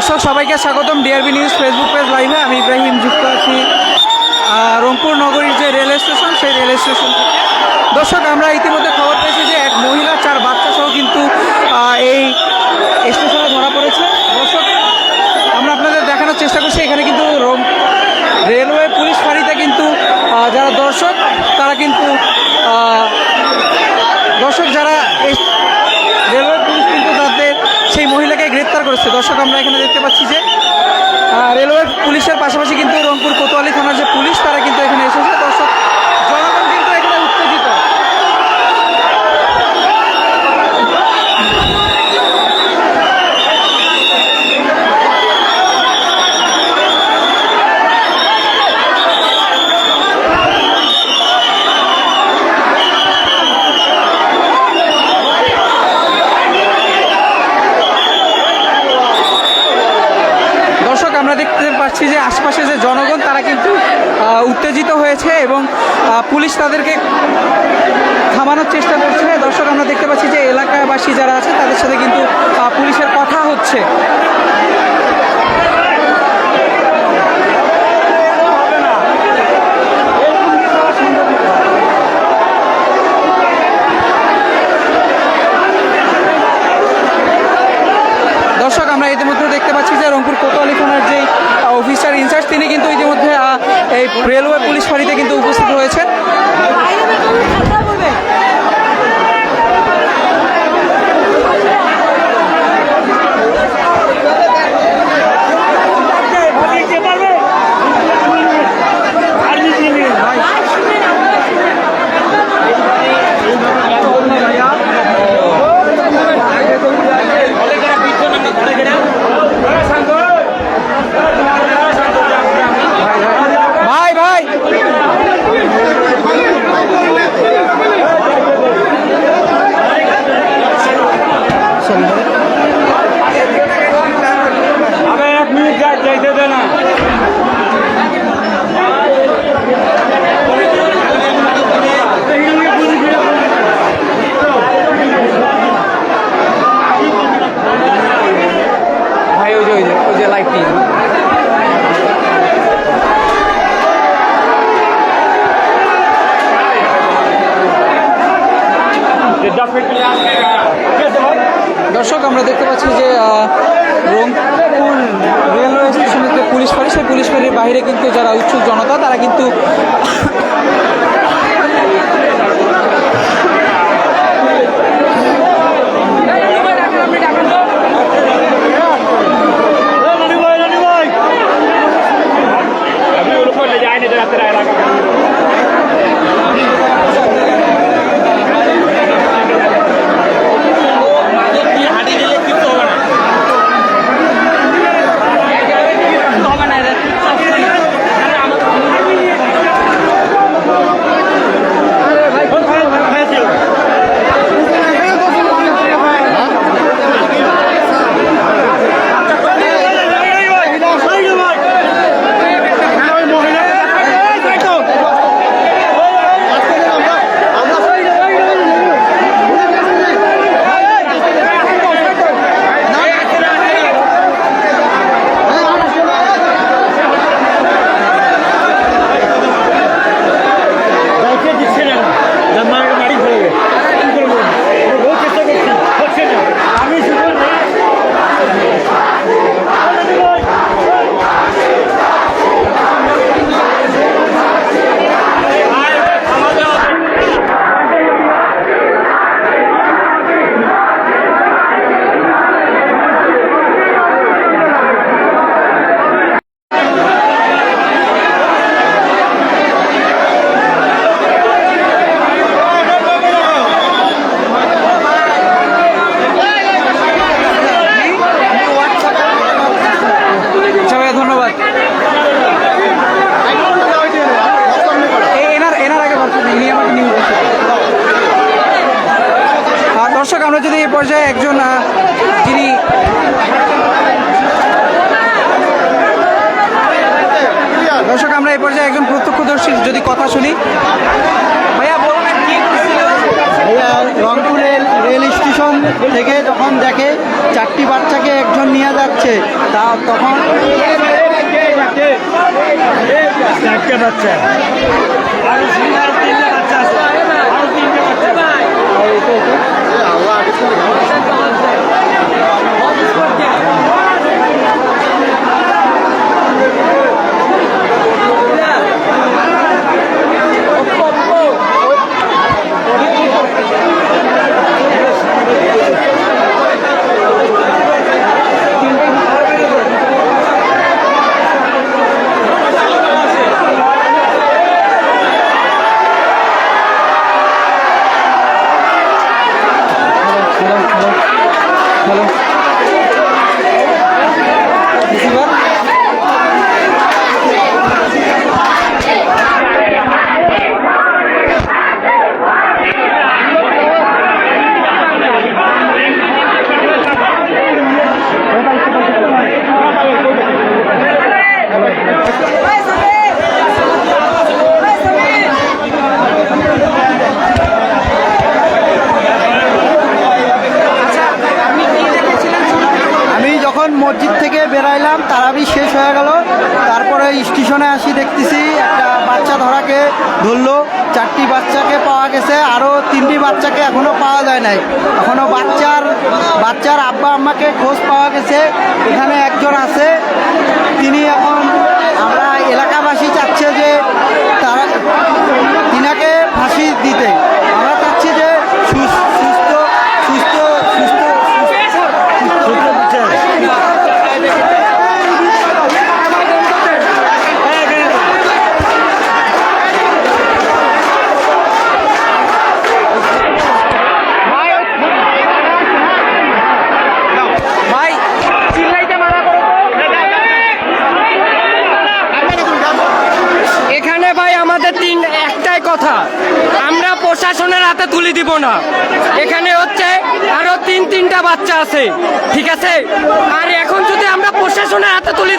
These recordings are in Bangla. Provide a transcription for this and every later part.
দর্শক সবাইকে স্বাগতম ডিআরবি নিউজ ফেসবুক পেজ লাইভে। আমি ইব্রাহিম যুক্ত আছি রংপুর নগরীর যে রেল স্টেশন, সেই রেল স্টেশন থেকে। দর্শক আমরা ইতিমধ্যে খবর পেয়েছি যে এক মহিলা 4 বাচ্চা সহ কিন্তু এই স্টেশনে ধরা পড়েছে। দর্শক আমরা আপনাদের দেখানোর চেষ্টা করছি, এখানে কিন্তু রেলওয়ে পুলিশ ফাঁড়িতে কিন্তু যারা দর্শক তারা কিন্তু যারা রেলওয়ে পুলিশ কিন্তু তাদের সেই মহিলাকে গ্রেপ্তার করেছে। দর্শক আমরা এখানে দেখতে পাচ্ছি যে রেলওয়ে পুলিশের পাশাপাশি কিন্তু রংপুর কোতোয়ালি থানার যে পুলিশ তারা কিন্তু এখানে এসেছে। দর্শক জনগণ কিন্তু এখানে উত্তেজিত। আমরা দেখতে পাচ্ছি যে আশপাশে যে জনগণ তারা কিন্তু উত্তেজিত হয়েছে এবং পুলিশ তাদেরকে থামানোর চেষ্টা করছে। দর্শক আমরা দেখতে পাচ্ছি যে এলাকাবাসী যারা আছে তাদের সাথে কিন্তু পুলিশের কথা হচ্ছে। দর্শক আমরা ইতিমধ্যে দেখতে পাচ্ছি যে রংপুর কোতোয়ালি থানার যে অফিসার ইনচার্জ তিনি কিন্তু ইতিমধ্যে এই রেলওয়ে পুলিশ ফাঁড়িতে কিন্তু উপস্থিত হয়েছেন। দর্শক আমরা দেখতে পাচ্ছি যে রংপুর রেলওয়ে স্টেশনের যে পুলিশ ফাঁড়ি, সেই পুলিশ ফাঁড়ির বাইরে কিন্তু যারা উৎসুক জনতা তারা কিন্তু দর্শক আমরা যদি এই পর্যায়ে একজন যিনি দর্শক আমরা এই পর্যায়ে একজন প্রত্যক্ষদর্শীর যদি কথা শুনি। ভাইয়া বলবেন কি করছিল? ভাইয়া রংপুর রেল স্টেশন থেকে যখন দেখে 4টি বাচ্চাকে একজন নিয়ে যাচ্ছে, তখন চারটে বাচ্চা আরো তিনটে বাচ্চা আছে আরো তিনটে বাচ্চা মসজিদ থেকে বেরাইলাম, তারাবি শেষ হয়ে গেল। তারপরে স্টেশনে আসি, দেখতেছি একটা বাচ্চা ধরাকে ধরলো। 4টি বাচ্চাকে পাওয়া গেছে, আরও 3টি বাচ্চাকে এখনও পাওয়া যায় নাই। এখনও বাচ্চার আব্বা আম্মাকে খোঁজ পাওয়া গেছে। এখানে একজন আছে, তিনি এখন আমরা এলাকাবাসী চাচ্ছে যে তিনাকে ফাঁসি দিতে। আমরা চাচ্ছি যে সুস্থ একটাই কথা, আমরা প্রশাসনের হাতে তুলে দিব না। এখানে হচ্ছে আরো তিনটা বাচ্চা আছে, ঠিক আছে? আর এখন যদি আমরা প্রশাসনের হাতে তুলে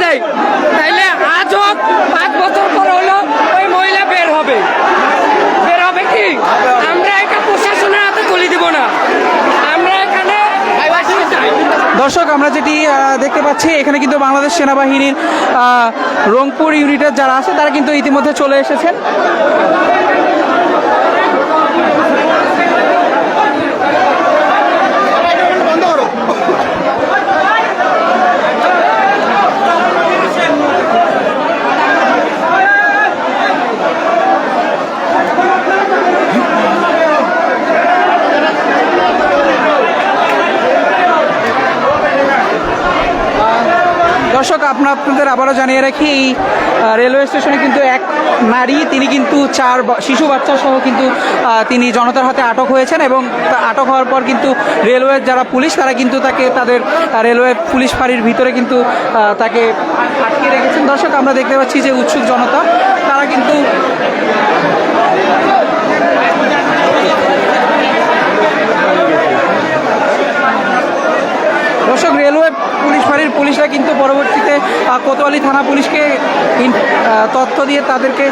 দেই, তাইলে আজও 5 বছর পর হলো ওই মহিলা বের হবে কি? আমরা এটা প্রশাসনের হাতে তুলে দিব না। আমরা এখানে দর্শক, আমরা যেটি দেখতে পাচ্ছি, এখানে কিন্তু বাংলাদেশ সেনাবাহিনীর রংপুর ইউনিটের যারা আছে তারা কিন্তু ইতিমধ্যে চলে এসেছেন। দর্শক, আপনাদের আবারও জানিয়ে রাখি, এই রেলওয়ে স্টেশনে কিন্তু এক নারী, তিনি কিন্তু 4 শিশু বাচ্চা সহ কিন্তু তিনি জনতার হাতে আটক হয়েছেন। এবং আটক হওয়ার পর কিন্তু রেলওয়ের যারা পুলিশ, তারা কিন্তু তাদের রেলওয়ে পুলিশ ফাঁড়ির ভিতরে কিন্তু তাকে আটকে রেখেছেন। দর্শক, আমরা দেখতে পাচ্ছি যে উৎসুক জনতা, তারা কিন্তু দর্শক, রেলওয়ে পুলিশ ফাঁড়ির পুলিশরা কিন্তু পরবর্তীতে কোতোয়ালি থানা পুলিশকে তথ্য দিয়ে তাদেরকে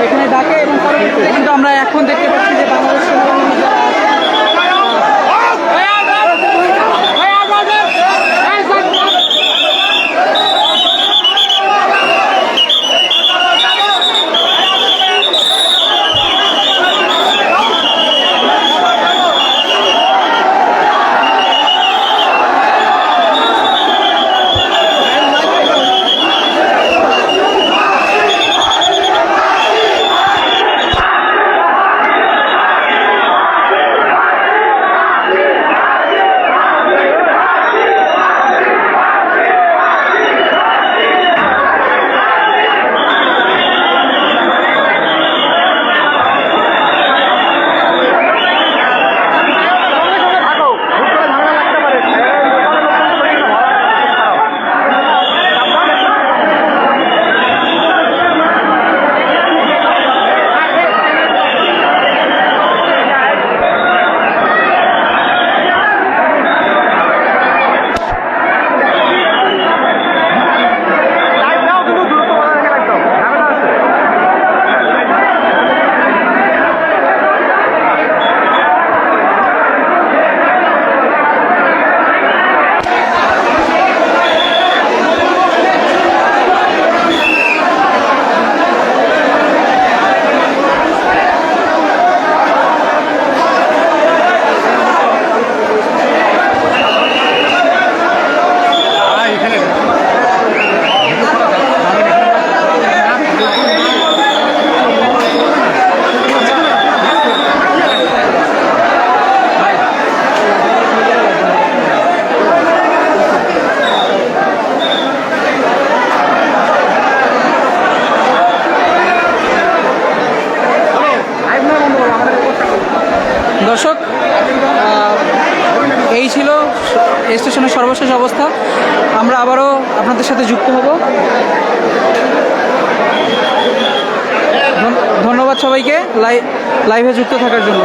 এখানে ডাকে। এবং পরবর্তীতে কিন্তু আমরা এখন দেখতে পাচ্ছি যে বাংলাদেশ সেনাবাহিনী যারা আছে দর্শক এই ছিল স্টেশনের সর্বশেষ অবস্থা। আমরা আবারও আপনাদের সাথে যুক্ত হব। ধন্যবাদ সবাইকে লাইভে যুক্ত থাকার জন্য।